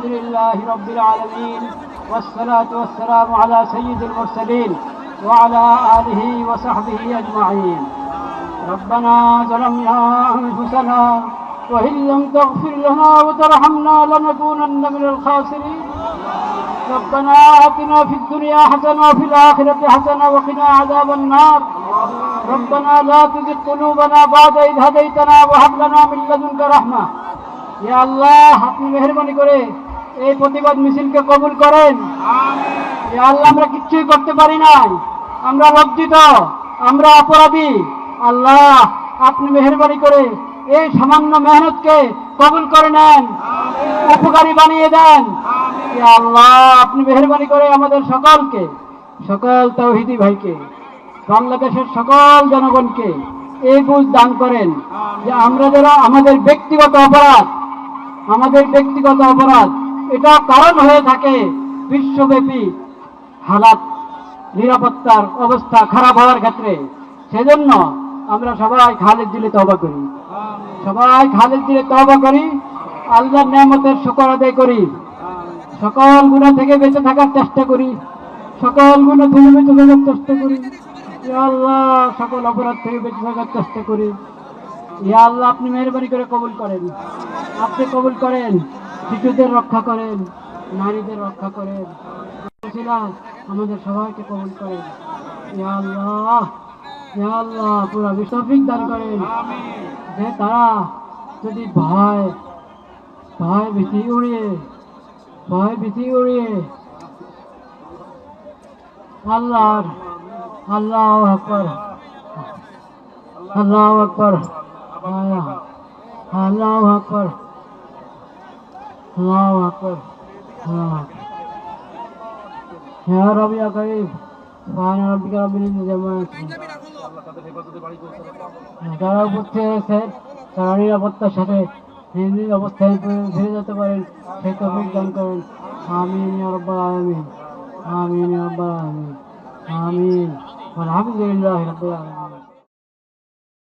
والحمد لله رب العالمين والصلاة والسلام على سيد المرسلين وعلى آله وصحبه أجمعين. ربنا ظلمنا أنفسنا وإن لم تغفر لنا وترحمنا لنكونن من الخاسرين. ربنا آتنا في الدنيا حسنة وفي الآخرة حسنة وقنا عذاب النار. ربنا لا تزغ قلوبنا بعد إذ هديتنا وهب لنا من لدنك رحمة. يا الله আপনি মেহেরবানি করে এই প্রতিবাদ মিছিলকে কবুল করেন। আমিন। ইয়া আল্লাহ আমরা কিচ্ছুই করতে পারি নাই, আমরা লজ্জিত, আমরা অপরাধী। আল্লাহ আপনি মেহেরবানি করে এই সামান্য মেহনতকে কবুল করে নেন, উপকারী বানিয়ে দেন। ইয়া আল্লাহ আপনি মেহেরবানি করে আমাদের সকলকে, সকল তাওহীদি ভাইকে, বাংলাদেশের সকল জনগণকে এই বুঝ দান করেন যে আমরা যারা আমাদের ব্যক্তিগত অপরাধ এটা কারণ হয়ে থাকে বিশ্বব্যাপী হালাত নিরাপত্তার অবস্থা খারাপ হওয়ার ক্ষেত্রে। সেজন্য আমরা সবাই খালেদ দিলে তওবা করি, আল্লাহর নেয়ামতের শুকর আদায় করি, সকল গুনাহ থেকে বেঁচে থাকার চেষ্টা করি, সকল গুনাহ থেকে বেঁচে থাকার চেষ্টা করি। ইয়া আল্লাহ সকল অপরাধ থেকে বেঁচে থাকার চেষ্টা করি। ইয়া আল্লাহ আপনি মেহেরবানি করে কবুল করেন, আপনি কবুল করেন, শিশুদের রক্ষা করেন, নারীদের রক্ষা করেন, আমাদের সবাইকে কবুল করেন। ইয়া আল্লাহ পুরা বিশ্বফিক দান করেন যে তারা যদি ভয় ভীতি উড়িয়ে আল্লাহু আকবার, আল্লাহু আকবার, আল্লাহু আকবার, আল্লাহু আকবার। ইয়া রাব্বি ইয়া কারীম সুবহানা রাব্বিকা রাব্বিল ইজ্জাতি আম্মা ইয়াসিফুন। যারা উপস্থিত হয়েছেন তারা নিরাপত্তার সাথে নিজ অবস্থায় ফিরে যেতে পারেন সেই তৌফিক দান করেন। আমিন ইয়া রাব্বাল আলামিন, আমিন ইয়া রাব্বাল আলামিন, আমিন। আলহামদুলিল্লাহি রাব্বিল আলামিন।